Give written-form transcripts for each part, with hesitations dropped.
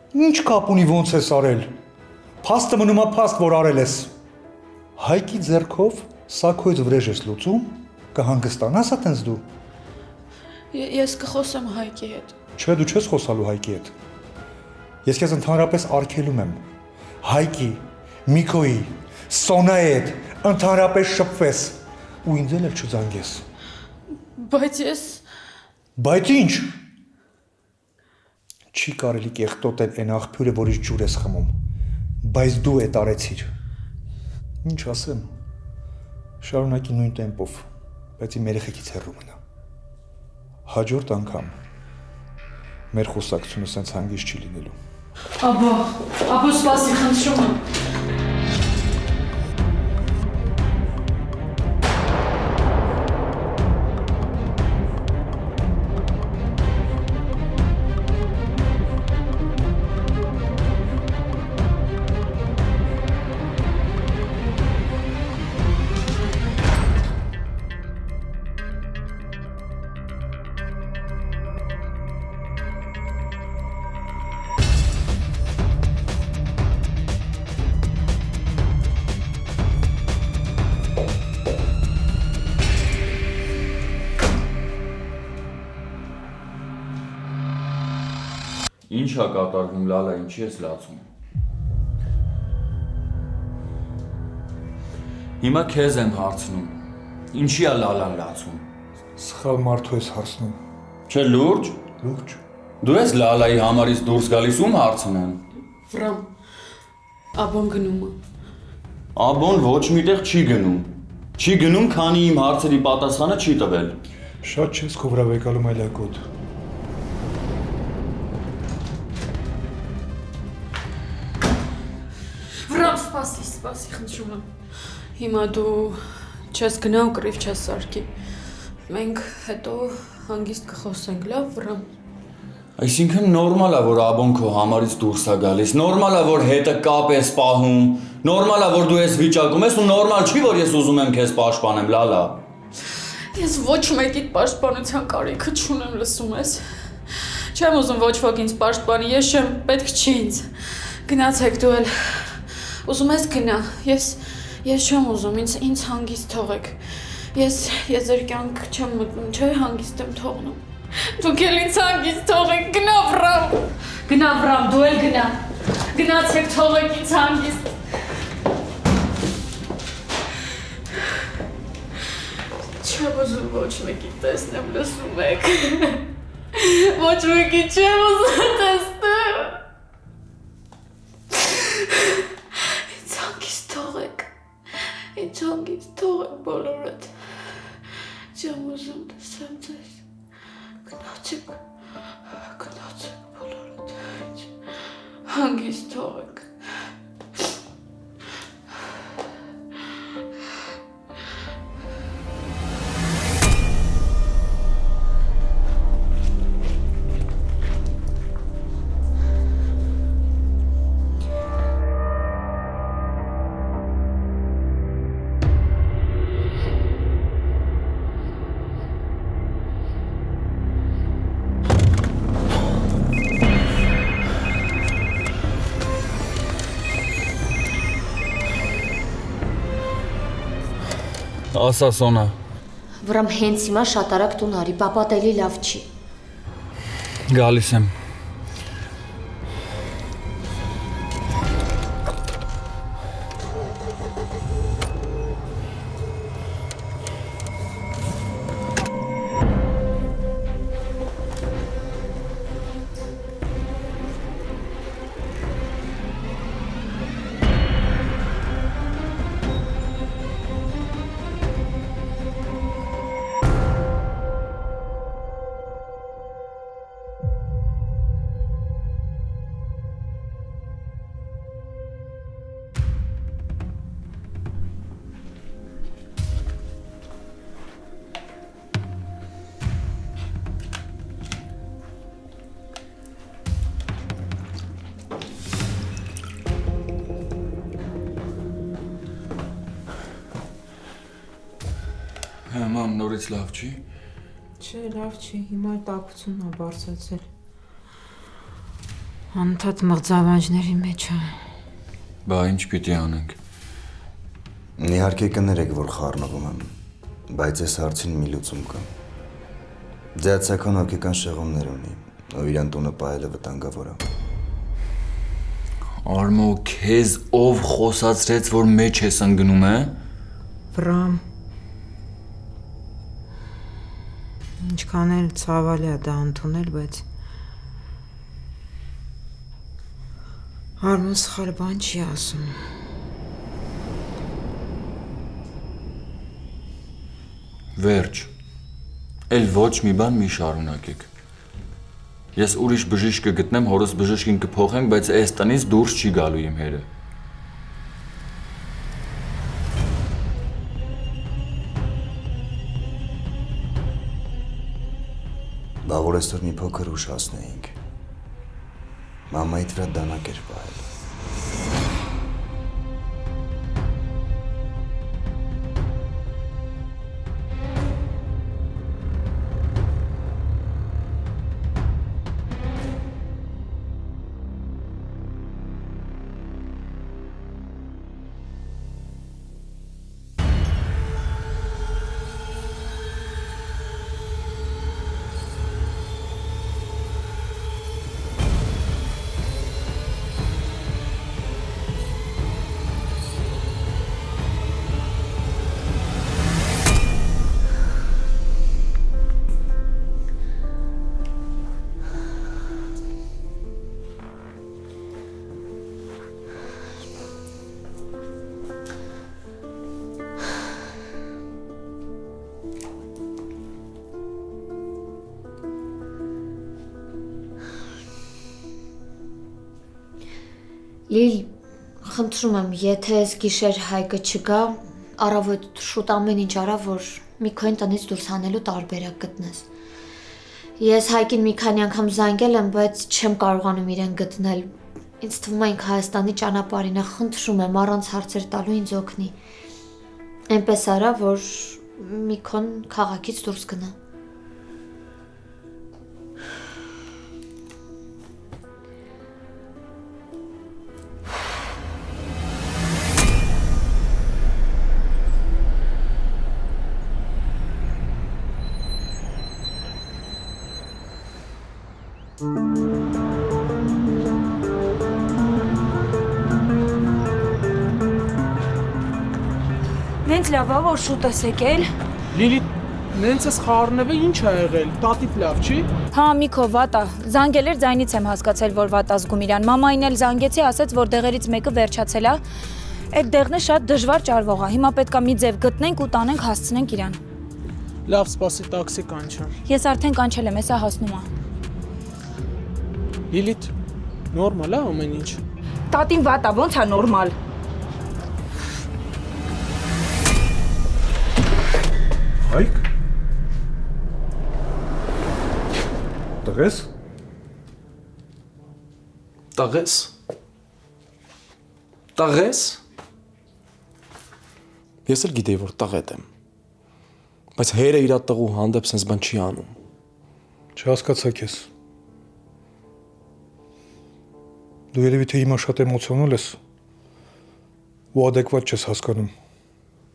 Ինչ կապ ունի ոնց ես արել։ Փաստը մնում է փաստ, որ արել ես։ Հայկի ձեռքով սակոյից վրեժ ես լուծում, կհանգստանաս այտենց դու։ Ես կխոսեմ Հայկի հետ։ Չէ, դու չես խոսալու Հայկի հետ։ Ես քեզ ընդհանրապես արգելում եմ։ Հայկի, Միկոյի, Սոնայի հետ ընդհանրապես շփվես ու ինձ էլ չզանգես։ Բայց ես… Բայց ինչ։ Չի կարելի կեղտոտել այն աղբյուրը, որից ջուր ես խմում, բայց դու էդ արեցիր։ Ինչ ասեմ, շարունակի նույն տեմպով, բայց իմ երեխեքից հեռու մնա։ Հաջորդ անգամ մեր խոսակցությունը սենց հանգիստ չի լինելու։ Աբո սպասի, խնդրում եմ։ Ինչ է կատարվում, Լալա, ինչի ես լացում։ Հիմա քեզ եմ հարցնում, ինչի է Լալան լացում։ Սխալ մարդու ես հարցնում։ Չէ, լուրջ։ Լուրջ։ Դու ես Լալայի համարից դուրս գալիս ում հարցնեմ։ Վրամ, աբոն գնում է։ Աբոն ոչ միտեղ չի գնում։ Չի գնում, քանի իմ հարցերի պատասխանը չի տվել։ Շատ չես քո վրա վեկալում այլակոտ։ Վրամ, սպասի, խնդրում եմ։ Հիմա դու չես գնա ու կռիվ չես սարքի։ Մենք հետո հանգիստ կխոսենք, լավ, Վրամ։ Այսինքն նորմալ է, որ աբոն քո համարից դուրս է գալիս, նորմալ է, որ հետը կապ ես պահում, նորմալ է, որ դու ես վիճակում ես ու նորմալ չի, որ ես ուզում եմ քեզ պաշտպանեմ, Լալա։ Ես ոչ մեկիդ պաշտպանության կարիքը չունեմ, լսում ես։ Չեմ ուզում ոչ ոք ինձ պաշտպանի, ես չեմ, պետք չի ինձ։ Գնացեք դու էլ։ Ուզում ես գնա, ես չեմ ուզում, ինձ հանգիստ թողեք։ Ես ձեր կյանք չեմ մտնում, չէ, հանգիստ եմ թողնում։ Դուք էլ ինձ հանգիստ թողեք, գնա Վրամ, դու էլ գնա։ Գնացեք թողեք ինձ հանգիստ։ Չեմ ուզում ոչ մեկի տեսնեմ, լսում եք։ Ոչ մեկի չեմ ուզում տեսնեմ։ Ինձ հանգիստ թողեք բոլորդ, չեմ ուզում տեսեմ ձեզ, գնացեք բոլորդ, հանգիստ թողեք։ Ասա Սոնա։ Վրամ հենց հիմա շատ արագ տուն արի, պապատելի լավ չի։ Գալիս եմ։ Մամ, նորից լավ չի։ Չէ, լավ չի, հիմա տաքությունն է բարձրացել։ Անընդհատ մղձավանջների մեջ է։ Բա ինչ պիտի անենք։ Իհարկե կներեք, որ խառնվում եմ, բայց այս հարցին մի լուծում կա։ Ձայացական հոգեկան շեղումներ ունի, ու իրան տունը պահելը վտանգավոր է։ Արմո, քեզ ով խոսացրեց, որ մեջ ես ընկնում, է։ Վրամ։ Ինչքան էլ ցավալի է դա ընդունել, բայց Արմեն սխալ բան չի ասում։ Վերջ։ Էլ ոչ մի բան մի շարունակեք։ Ես ուրիշ բժիշկ կգտնեմ, հորս բժիշկին կփոխենք, բայց այս տնից դուրս չի գալու իմ հերը։ Բա որ այսօր մի փոքր ուշ հասնեինք։ Մամայիդ վրա դանակ էր պահել։ Լիլ, խնդրում եմ, եթե այս գիշեր Հայկը չգա, առավոտ շուտ ամեն ինչ արա, որ Միքոյին տնից դուրս հանելու տարբերակ գտնես։ Ես Հայկին մի քանի անգամ զանգել եմ, բայց չեմ կարողանում իրեն գտնել։ Ինձ թվում է ինքը Հայաստանի ճանապարհին է, խնդրում եմ, առանց հարցեր տալու ինձ օգնի։ Այնպես արա, որ Միքոն քաղաքից դուրս գնա։ Նենց լավ է, որ շուտ ես եկել։ Լիլիթ, նենց ես խառնվել ինչ ա եղել, տատիպ լավ չի։ Հա, Միքո, վատ է։ Զանգել էր, ձայնից եմ հասկացել, որ վատ ազգում իրան։ Մամային էլ զանգեցի, ասեց, որ դեղերից մեկը վերջացել է։ Այդ դեղն է շատ դժվար ճարվող է։ Հիմա պետք է մի ձև գտնենք ու տանենք, հասցնենք իրան։ Լավ, սպասի, տաքսի կանչեմ։ Ես արդեն կանչել եմ, հեսա հասնում է։ Լիլիթ, նորմալ է ամեն ինչ։ Տատին վատ է, ոնց է նորմալ։ Հայկ։ Տղես։ Տղես։ Տղես։ Ես էլ գիտեի, որ տղետ եմ։ Բայց հերը իր տղու հանդեպ sense բան չի անում։ Չհասկացա քեզ։ Դու երևի թե հիմա շատ էմոցիոնալ ես ու adekvat չես հասկանում։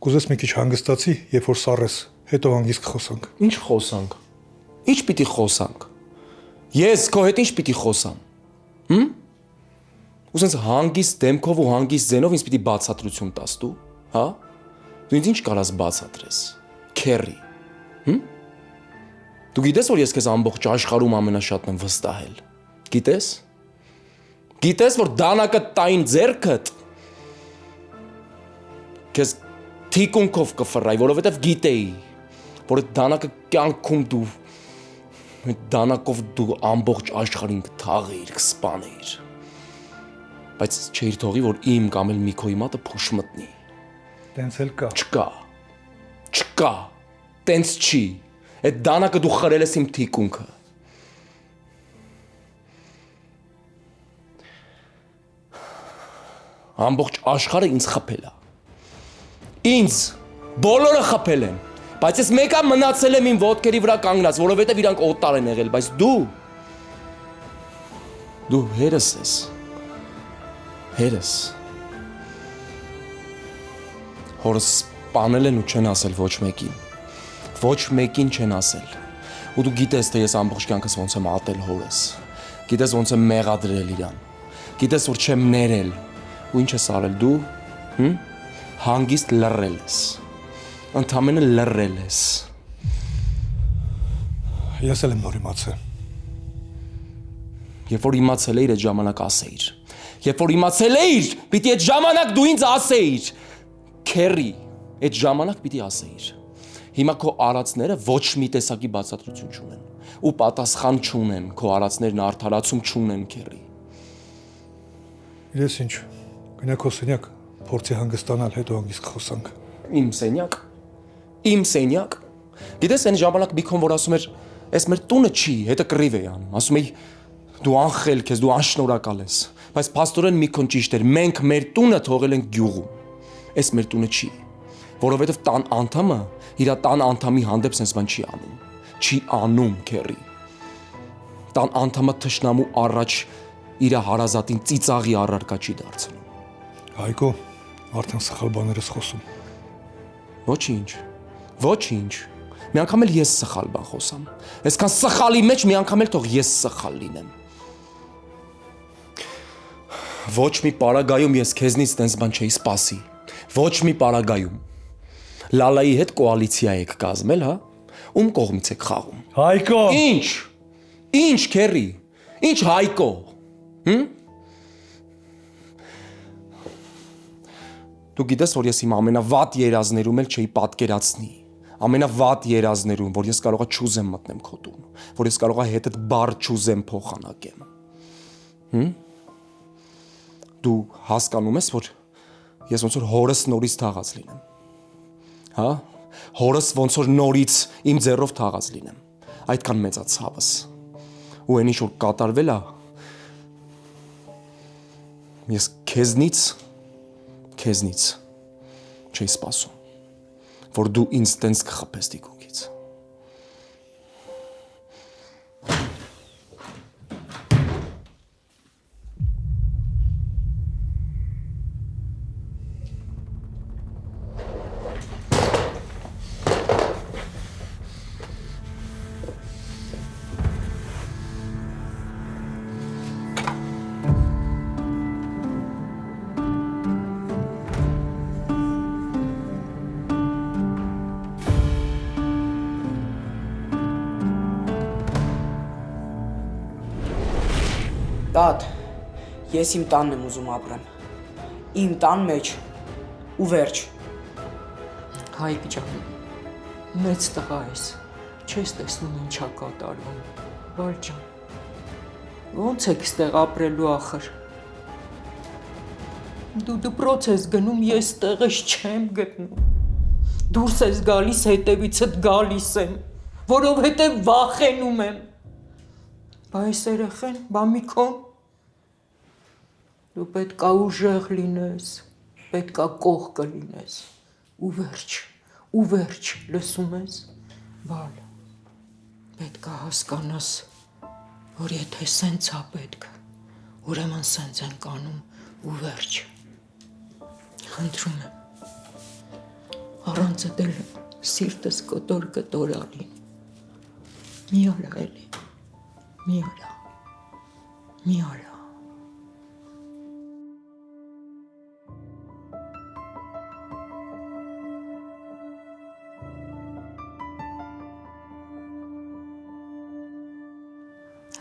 Կուզես մի քիչ հանգստացի, երբ որ սառես, հետո հանգիստ կխոսանք։ Ինչ խոսանք։ Ինչ պիտի խոսանք։ Ես քո հետ ինչ պիտի խոսամ։ Հմ։ Ու sense հանգիստ դեմքով ու հանգիստ ձենով ինձ պիտի բացատրություն տաս դու, հա։ Դու ինձ ինչ կարաս բացատրես։ Քերի։ Հմ։ Դու գիտես, որ ես քեզ ամբողջ աշխարհում ամենաշատն եմ վստահել։ Գիտես։ Գիտես, որ դանակը տային ձերքդ քեզ թիկունքով կֆռայի, որովհետև գիտեի, որ այդ դանակը կյանքում դու այդ դանակով դու ամբողջ աշխարհին կթաղեիր, կսպանեիր։ Բայց չէիր թողի, որ իմ կամ էլ Միքոյի մատը փուշ մտնի։ Տենց էլ կա։ Չկա։ Չկա։ Տենց չի։ Այդ դանակը դու խրել ես իմ թիկունքը։ Ամբողջ աշխարհը ինձ խփել է։ Ինձ բոլորը խփել են, բայց ես մեկը մնացել եմ իմ ոտքերի վրա կանգնած, որովհետև իրանք օտար են եղել, բայց Դու հերս ես։ Հերս։ Հորս սպանել են ու չեն ասել ոչ մեկին։ Ոչ մեկին չեն ասել։ Ու դու գիտես, թե ես ամբողջ կյանքս ոնց եմ ատել հորս։ Գիտես ոնց եմ մեղադրել իրան։ Գիտես որ չեմ ներել։ Ու ինչ ես արել դու։ Հանգիստ լռել ես։ Ընդամենը լռել ես։ Ես էլ եմ նոր իմացել։ Երբ որ իմացել էիր, այդ ժամանակ ասեիր։ Երբ որ իմացել էիր, պիտի այդ ժամանակ դու ինձ ասեիր։ Քերի, այդ ժամանակ պիտի ասեիր։ Հիմա քո արածները ոչ մի տեսակի բացատրություն չունեն ու պատասխան չունեն, քո արածներն արդարացում չունեն, քերի։ Իրես ինչ, գնա քո սենյակ, փորձի հանգստանալ, հետո հանգիստ խոսանք։ Իմ սենյակ։ Իմ սենյակ։ Գիտես այն ժամանակ մի քոն որ ասում էր, «Էս մեր տունը չի», հետը կռիվ էի անում, ասում էի, «Դու անխելք ես, դու անշնորհակալ ես»։ Բայց փաստորեն մի քոն ճիշտ էր, մենք մեր տունը թողել ենք գյուղում։ Էս մեր տունը չի, որովհետև տան անդամը իր տան անդամի հանդեպ sense բան չի անում։ Չի անում, քերի։ Տան անդամը թշնամու առաջ իր հարազատին ծիծաղի առարկա չի դարձնում։ Հայկո, արդեն սխալ բաներ ես խոսում։ Ոչինչ։ Ոչինչ։ Մի անգամ էլ ես սխալ բան խոսամ։ Այսքան սխալի մեջ մի անգամ էլ թող ես սխալ լինեմ։ Ոչ մի պարագայում ես քեզնից տենց բան չէի սպասի։ Ոչ մի պարագայում։ Լալայի հետ կոալիցիա եք կազմել, հա? Ում կողմից եք խաղում։ Հայկո։ Ինչ։ Ինչ, քերի։ Ինչ Հայկո։ Դու գիտես, որ ես իմ ամենավատ երազներում էլ չէի պատկերացնի։ Ամենավատ երազներում, որ ես կարողա չուզեմ մտնեմ քո տուն, որ ես կարողա հետդ բար չուզեմ փոխանակեմ։ Դու հասկանում ես, որ ես ոնց որ հորս նորից թաղած լինեմ։ Հա? Հորս ոնց որ նորից իմ ձեռով թաղած լինեմ։ Այդքան մեծ է ցավս։ Ու այն ինչ որ կատարվել է, ես քեզնից չէի սպասում, որ դու ինձ տենց կխփես դիքունքից։ Տատ, ես իմ տանն եմ ուզում ապրեմ։ Իմ տան մեջ ու վերջ։ Հայկ ջան, մեծ տղա ես, չես տեսնում ինչա կատարվում, բալ ջան, ոնց եք ստեղ ապրելու ախր։ Դու դպրոց ես գնում, ես տեղս չեմ գտնում, դուրս ես գալիս, հետևիցդ գալիս եմ, որովհետև վախենում եմ, բայց երեխեն, բամիկոն, դու պետքա ուժեղ լինես, պետքա կողքը լինես, ու վերջ, լսում ես, բալ, պետքա հասկանաս, որ եթե սենց ա պետք, ուրեմն սենց ենք անում, ու վերջ, խնդրում եմ, առանց դել սիրտս կտոր ալին, մի արա էլի, մի արա։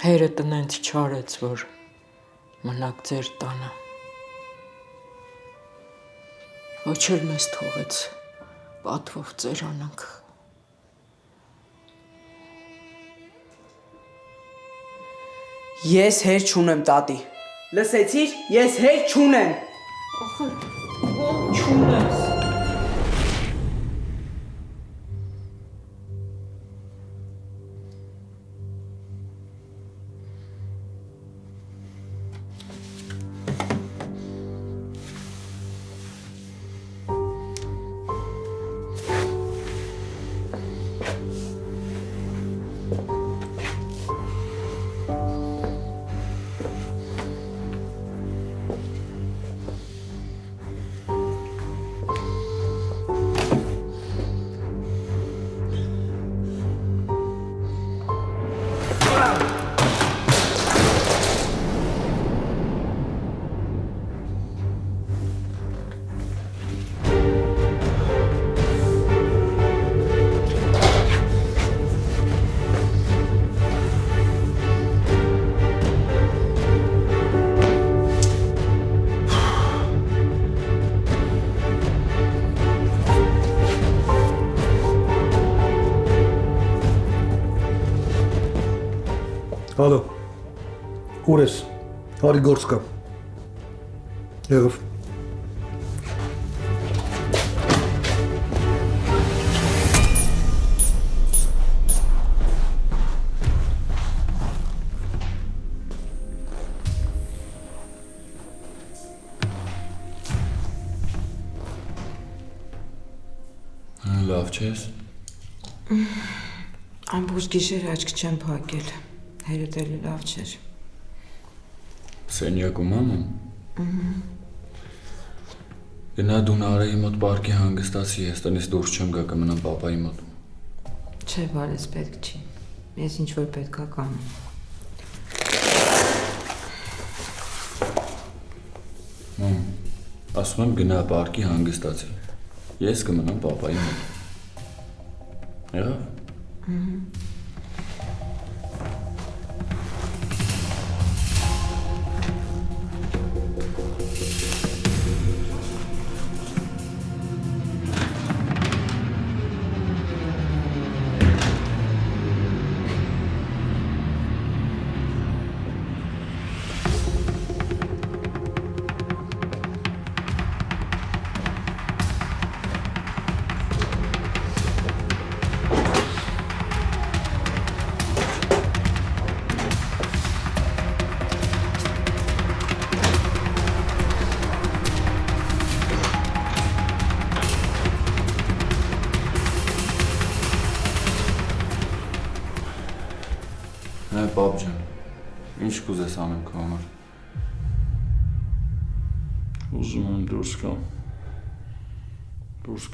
Հերը տնենց չարեց, որ մնաք ձեր տանը, ոչ էլ մեզ թողեց պատվով ծերանանք։ Ես հեր չունեմ, տատի։ Լսեցիր, ես հեր չունեմ։ Ախր, ոնց չունես։ Ալո։ Ուր ես։ Արի գործ կա։ Եղավ։ Լավ չես։ Ամբողջ գիշեր աչք չեմ փակել։ Հերդ էլի լավ չէր։ Սենյակում ամեն։ Գնա դու Նարեի մոտ պարկի հանգստացի, ես տնից դուրս չեմ գա կմնամ պապայի մոտ։ Չէ, բարես պետք չի։ Ես ինչ որ պետք է կանեմ։ Ասում եմ գնա պարկի հանգստացի։ Ես կմնամ պապայի մոտ։ Եղավ։ Պապ ջան, ինչ կուզես անեմ քո համար։ Ուզում եմ դուրս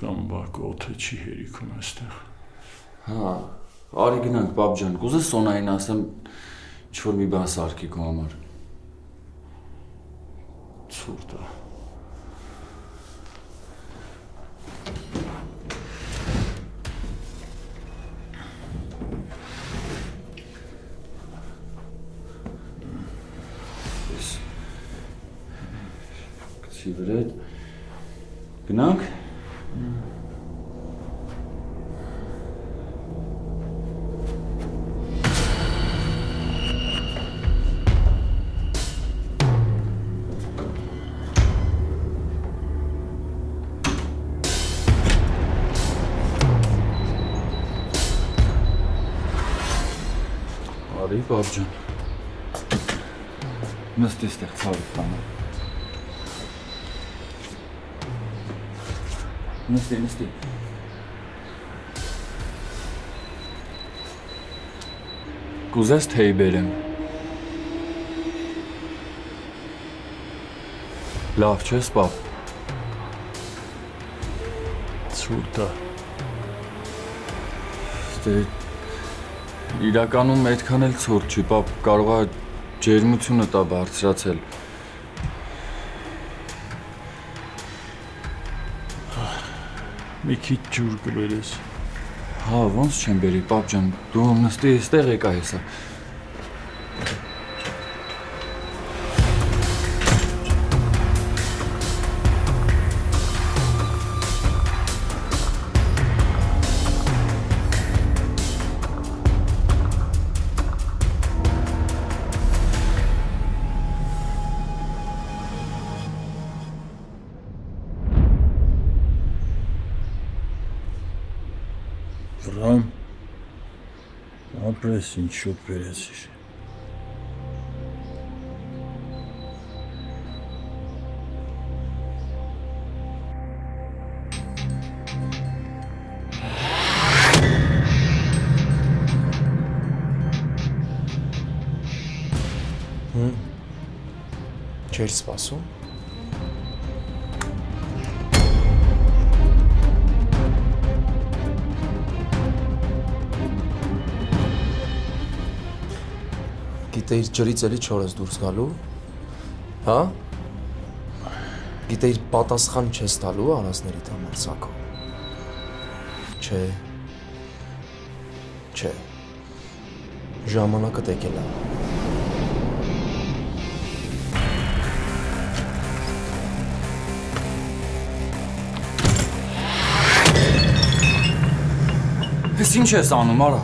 կամ բակը օթե չի հերիքում այստեղ։ Հա, արի գնանք պապ ջան, կուզես Սոնային ասեմ ինչ-որ մի բան սարքի քո համար։ Ցուրտ է։ Վրետ, գնանք։ Արի պապ ջան։ Նստի ստեղ ցավը տանը։ Նստի։ Կուզես թեյ բերեմ։ Լավ չես, պապ։ Ցուրտ է։ Իրականում այդքան էլ ցուրտ չի, պապ, կարող է ջերմությունը տա բարձրացել։ Մի քիչ ջուր կբերես։ Հա, ոնց չեմ բերի, պապ ջան, դու նստի այստեղ եկա հեսա։ Վրամ, ապրես ինչ շուտ վերեցիր։ Չէր սպասում։ Գիտեիր ջրից էլի չոր ես դուրս գալու, հա? Գիտեիր պատասխան չես տալու առանձներիդ համար, Սակո։ Չէ։ Ժամանակը եկել է։ Ես ինչ ես անում, արա։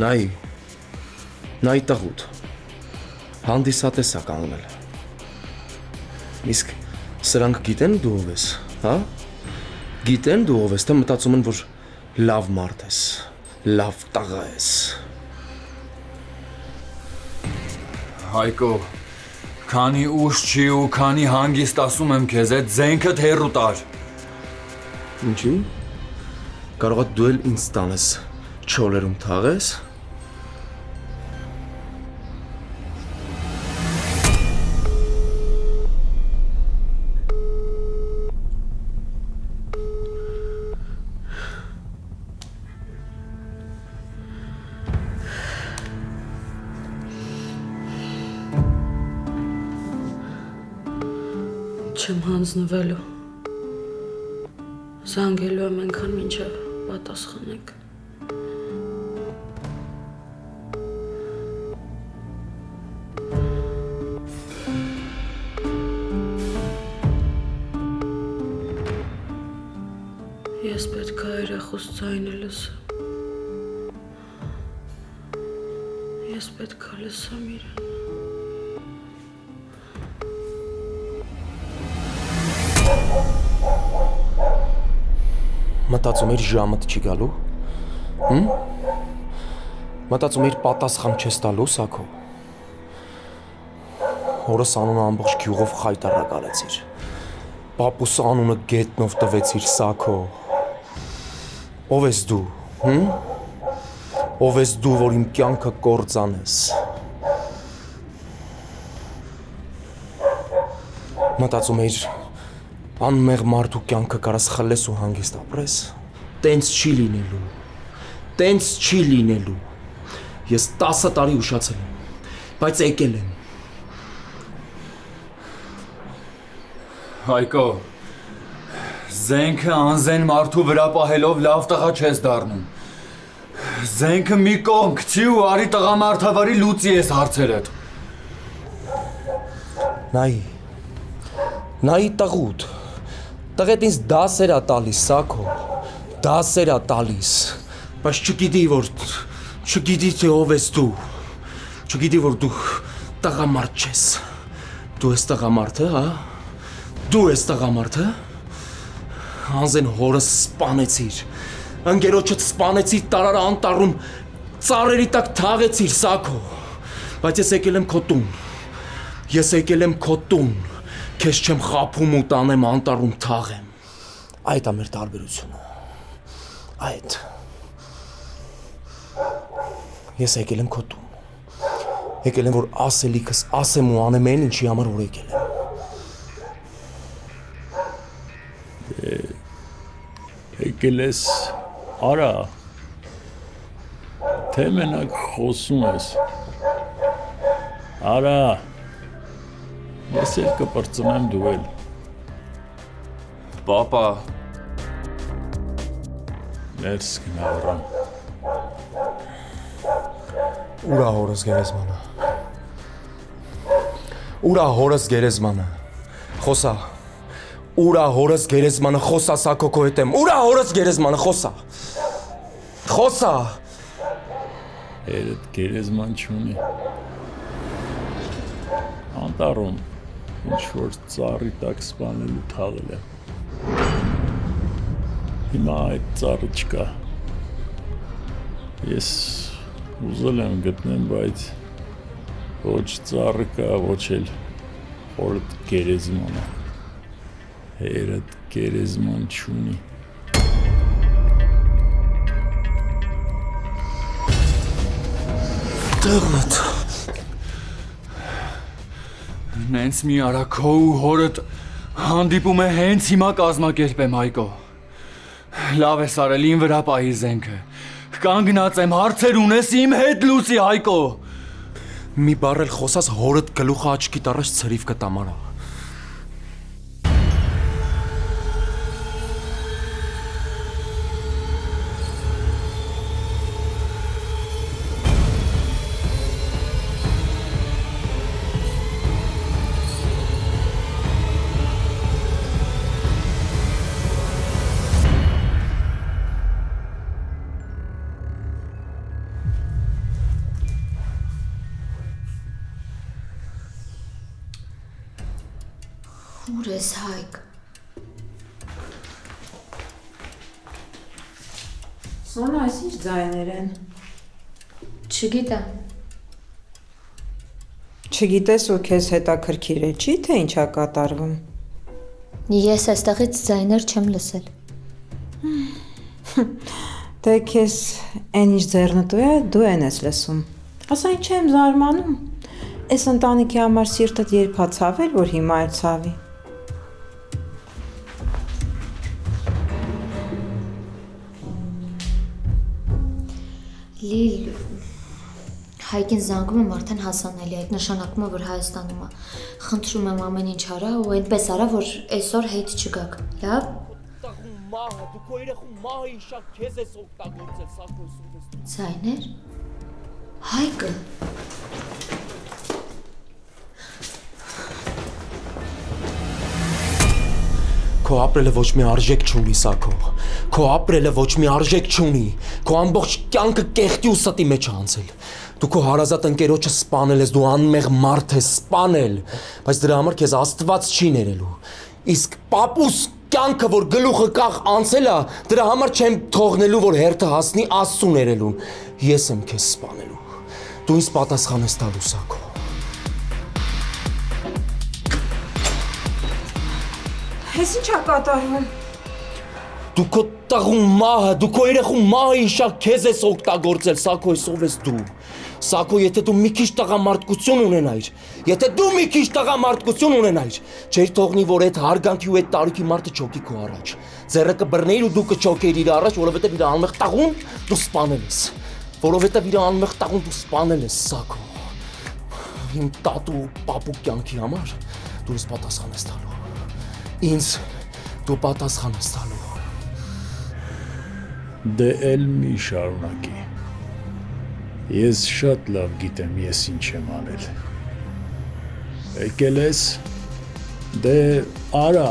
Նայի տղուտ։ Հանդիսատես ա կանգնել։ Իսկ սրանք գիտեն դու ով ես, հա? Գիտեն դու ով ես, թե մտածում են, որ լավ մարդ ես, լավ տղա ես։ Հայկո, քանի ուշ չի ու քանի հանգիստ ասում եմ քեզ, այդ զենքդ հեռու տար։ Ինչի՞։ Կարող է դու էլ ինձ տանես, չոլերում թաղես։ Չեմ հանձնվելու։ Զանգելու եմ այնքան մինչև պատասխանեք։ Ես պետք է երախուս ձայնը լսեմ։ Ես պետք է լսեմ իրեն։ Մտածում էիր ժամդ չի գալու։ Մտածում էիր պատասխան չես տալու, Սաքո։ Հորս անունը ամբողջ գյուղով խայտարակ արեցիր։ Պապուս անունը գետնով տվեցիր, Սաքո։ Ով ես դու, Ով ես դու, որ իմ կյանքը կործանես։ Մտածում էիր անմեղ մարդու կյանքը կարաս խլես ու հանգիստ ապրես։ Տենց չի լինելու։ Տենց չի լինելու։ Ես 10 տարի ուշացել եմ, բայց եկել եմ։ Հայկո, զենքը անզեն մարդու վրա պահելով լավ տղա չես դառնում։ Զենքը մի կողմ գցի ու արի տղամարդավարի լուծի ես հարցերդ։ Նայի տղուտ։ Տղետ ինձ դասեր ա տալիս, Սաքո, դասեր ա տալիս, բայց չգիտի թե ով ես դու, չգիտի որ դու տղամարդ չես, դու ես տղամարդը, հա, դու ես տղամարդը, անզեն հորս սպանեցիր, ընկերոջդ սպանեցիր տարարա անտառում, ծառերի տակ թաղեցիր, Սաքո, բայց ես եկել եմ քո տուն, Քեզ չեմ խափում ու տանեմ անտառում թաղեմ։ Այդ է մեր տարբերությունը։ Այդ։ Ես եկել եմ քո տուն։ Եկել եմ, որ ասելիքս ասեմ ու անեմ այն, ինչի համար որ եկել եմ։ Եկել ես արա։ Թե մենակ խոսում ես։ Արա։ Ես էլ կպրծնեմ դու էլ։ Պապա։ Ներս գնա վրան։ Ուրա հորս գերեզմանը։ Ուրա հորս գերեզմանը։ Խոսա։ Ուրա հորս գերեզմանը խոսա Սաքո քո հետ եմ։ Ուրա հորս գերեզմանը խոսա։ Խոսա։ Երդ գերեզման չունի։ Անտառում ինչ-որ ծառի տակ սպանելու թաղել եմ։ Հիմա այդ ծառը չկա։ Ես ուզել եմ գտնեմ, բայց ոչ ծառը կա, ոչ էլ հորդ գերեզմանը։ Երդ գերեզման չունի։ Տղնդ։ Նենց մի արա քո ու հորդ հանդիպում է հենց հիմա կազմակերպեմ, Հայկո։ Լավ ես արել իմ վրա պահի զենքը։ Կանգնած եմ, հարցեր ունես իմ հետ լուծի, Հայկո։ Մի բառ էլ խոսած հորդ գլուխը աչքիդ առաջ ցրիվ կտամ արա։ Ուր ես Հայկ։ Սոնա, այս ինչ ձայներ են։ Չգիտեմ։ Չգիտես ու քեզ հետաքրքիր է, չի թե ինչա կատարվում։ Ես այստեղից ձայներ չեմ լսել։ Դե քեզ այն ինչ ձեռնտու է, դու են ես լսում։ Ասա ինչ եմ զարմանում։ Այս ընտանիքի համար սիրտդ երբ ա ցավել, որ հիմա էլ ցավի։ Լիլ, Հայկին զանգում եմ արդեն հասանելի, այդ նշանակում է, որ Հայաստանում է։ Խնդրում եմ ամեն ինչ արա ու այնպես արա, որ այսօր հետ չգաք, լավ։ Ձայներ։ Հայկը։ Քո ապրելը ոչ մի արժեք չունի, Սաքո։ Քո ապրելը ոչ մի արժեք չունի։ Քո ամբողջ կյանքը կեղտի ու ստի մեջ է անցել։ Դու քո հարազատ ընկերոջը սպանել ես, դու անմեղ մարդ ես սպանել, բայց դրա համար քեզ Աստված չի ներելու։ Իսկ պապուս կյանքը, որ գլուխը կախ անցել է, դրա համար չեմ թողնելու, որ հերթը հասնի Աստծու ներելուն։ Ես եմ քեզ սպանելու։ Դու ինձ պատասխան ես տալու, Սաքո։ Ես ինչա կատարվում։ Դու քո տղու մահը, դու քո երեխու մահը իշա քեզ ես օգտագործել, Սաքո, այսով ես դու։ Սաքո, եթե դու մի քիչ տղամարդկություն ունենայիր, եթե դու մի քիչ տղամարդկություն ունենայիր, չէր թողնի, որ այդ հարգանքի ու այդ տարիքի մարդը չոքի քո առաջ։ Ձեռը կբռնեիր ու դու կչոքեիր իր առաջ, որովհետև իր անմեղ տաղուն դու սպանել ես։ Որովհետև իր անմեղ տաղուն դու սպանել ես, Սաքո։ Իմ տատու պապու կյանքի համար դու ինձ պատասխան ես տալու։ Ինձ դու պատասխան ես տալու։ Դե էլ մի շարունակի։ Ես շատ լավ գիտեմ ես ինչ եմ անել։ Եկել ես, դե արա,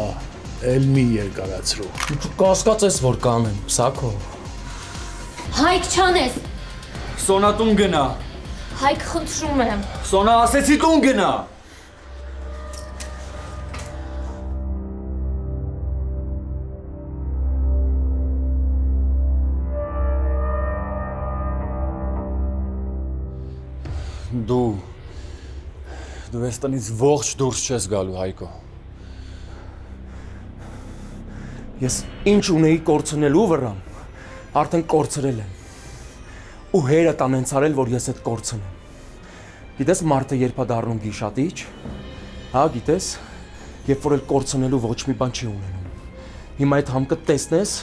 էլ մի երկարացրու։ Դու կասկածես, որ կանեմ, Սաքո։ Հայկ չանես։ Սոնա տուն գնա։ Հայկ խնդրում եմ։ Սոնա ասեցի տուն գնա։ Դու ես տնից ողջ դուրս չես գալու, Հայկո։ Ես ինչ ունեի կորցնելու վրան, արդեն կորցրել եմ։ Ու հերդ անենց արել, որ ես այդ կորցնեմ։ Գիտես մարդը երբ է դառնում գիշատիչ, հա, գիտես, երբ որ էլ կորցնելու ոչ մի բան չի ունենում։ Հիմա այդ համ կտեսնես,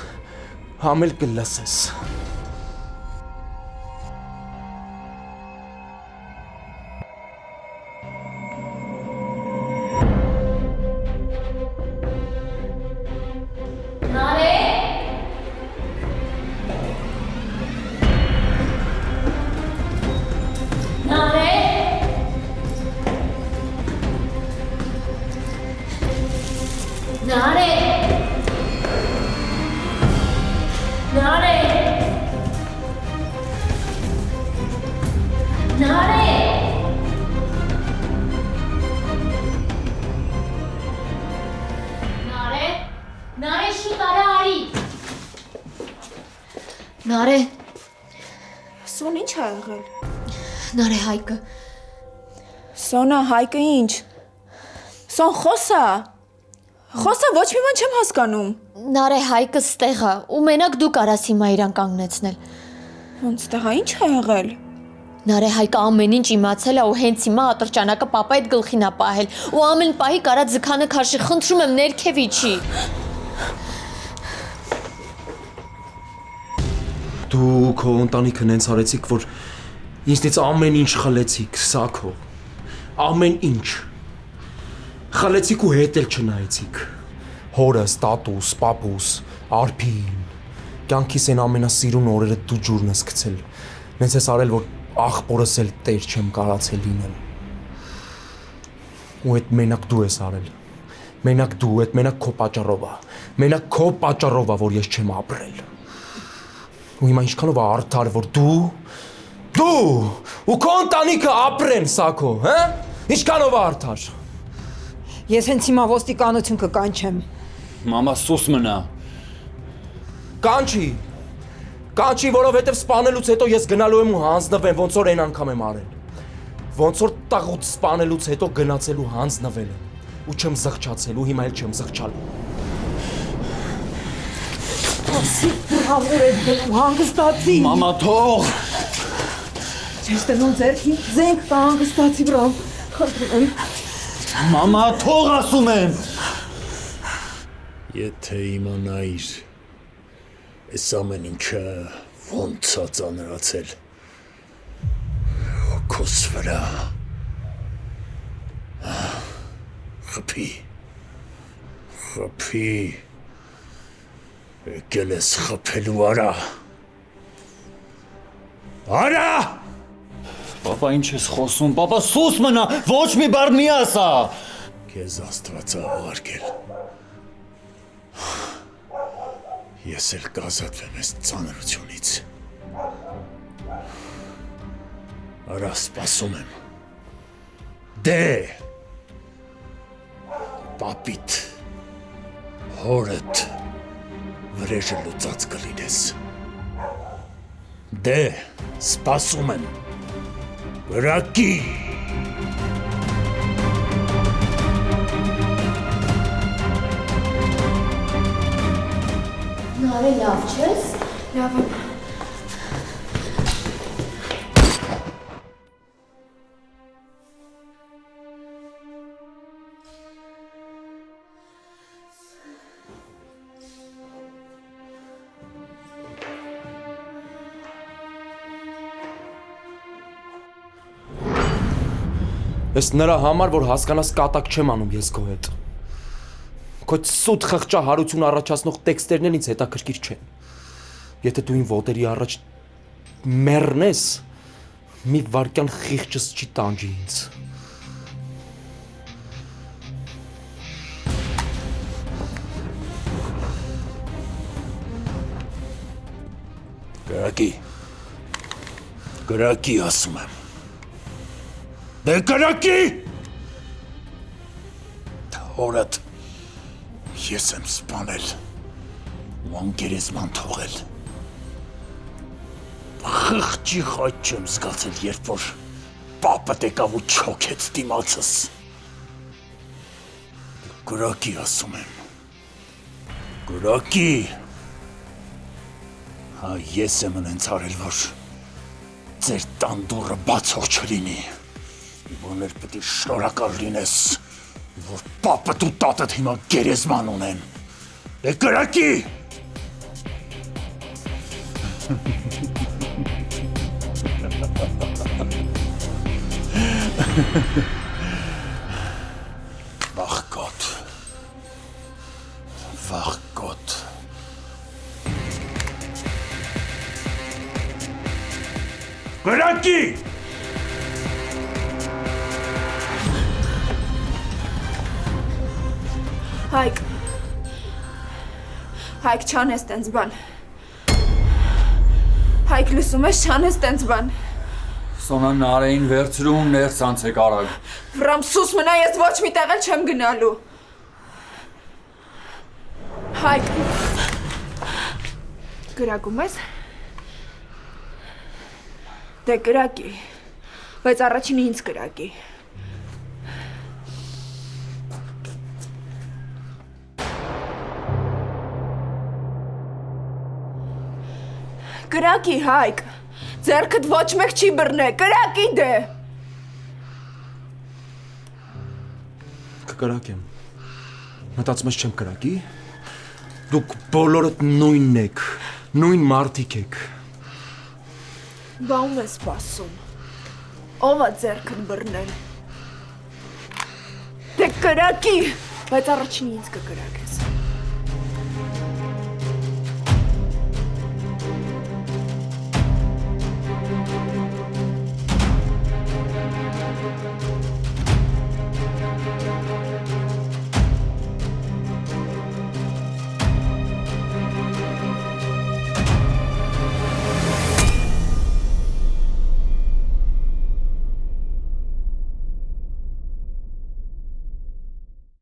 համ էլ կլսես։ Նարե, Սոն ինչ ա եղել։ Նարե Հայկը։ Սոնա, Հայկը ինչ։ Սոն խոսա։ Խոսա, ոչ մի բան չեմ հասկանում։ Նարե Հայկը ստեղ է, ու մենակ դու կարաս հիմա իրան կանգնեցնել։ Ոնց տղա, ինչ ա եղել։ Նարե Հայկը ամեն ինչ իմացել է ու հենց հիմա ատրճանակը պապա այդ գլխին է պահել ու ամեն պահի կարա ձգանը քաշի, խնդրում եմ ներքև իջի։ Դու քո ընտանիքը նենց արեցիք, որ ինձնից ամեն ինչ խլեցիք, Սաքո։ Ամեն ինչ։ Խլեցիք ու հետ էլ չնայեցիք։ Հորս, տատուս, պապուս, արփին։ Կյանքիս են ամենասիրուն օրերը դու ջուրն ես գցել։ Նենց ես արել, որ աղբորս էլ տեր չեմ կարացել լինեմ։ Ու այդ մենակ դու ես արել։ Մենակ դու, այդ մենակ քո պատճառով է։ Մենակ քո պատճառով է, որ ես չեմ ապրել։ Ու հիմա ինչքանով է արդար, որ դու ու քո ընտանիքը ապրեն, Սաքո, հա? Ինչքանով է արդար։ Ես հենց հիմա ոստիկանություն կկանչեմ։ Մամա սուս մնա։ Կանչի։ Կանչի, որովհետև սպանելուց հետո ես գնալու եմ ու հանձնվեմ, ոնց որ այն անգամ եմ արել։ Ոնց որ տաղուց սպանելուց հետո գնացելու հանձնվել եմ ու չեմ զղջացելու, հիմա էլ չեմ զղջալու։ Ասի բրավոր է գնում, հանգստացի։ Մամա թող։ Չես տնում ձերքին, ձենք կա հանգստացի բրավ, խնդրում եմ։ Մամա թող ասում եմ։ Եթե իմանայիր, այս ամեն ինչը ոնց է ծանրացել։ Հոգուս վրա։ Խփի։ Եկել ես խփելու արա։ Արա! Պապա ինչ ես խոսում, պապա սուս մնա, ոչ մի բառ մի ասա։ Քեզ Աստված է ուղարկել։ Ես էլ կազատվեմ այս ծանրությունից։ Արա, սպասում եմ։ Դե! Պապիտ, հորդ, վրեժը լուծած կլինես։ Դե, սպասում եմ։ Գրակի։ Նարե լավ չես։ Լավ եմ։ Ես նրա համար, որ հասկանաս կատակ չեմ անում ես քո հետ։ Քո սուտ խղճահարություն առաջացնող տեքստերն էլ ինձ հետաքրքիր չեն։ Եթե դու ին ոտերի առաջ մեռնես, մի վարքյան խիղճս չի տանջի ինձ։ Գրակի ասում եմ։ Դե գրակի։ Հորդ ես եմ սպանել ու անգերեզման թողել։ Խղճի խաչ չեմ զգացել, երբ որ պապդ եկավ ու չոքեց դիմացս։ Գրակի ասում եմ։ Գրակի։ Հա ես եմ ընենց արել, որ ձեր տան դուռը բացող չլինի։ Իբոներ պետք է շնորհակալ լինես, որ պապդ ու տատդ հիմա գերեզման ունեն։ Դե գրակի։ Վախկոտ։ Վախկոտ։ Գրակի։ Հայկ չանես տենց բան։ Հայկ լսում ես, չանես տենց բան։ Սոնա Նարեին վերցրու ներս անցեք արագ։ Վրամ սուս մնա, ես ոչ մի տեղ էլ չեմ գնալու։ Հայկ։ Գրակում ես։ Դե գրակի, բայց առաջինը ինձ գրակի։ Գրակի, Հայկ, ձեռքդ ոչ մեկ չի բռնե, գրակի դե։ Կգրակեմ, մտածում ես չեմ կրակի, դուք բոլորդ նույնն եք, նույն մարդիկ եք։ Բա ում ես սպասում, ով է ձեռքդ բռնել։ Դե գրակի, բայց առաջինը ինձ կգրակի։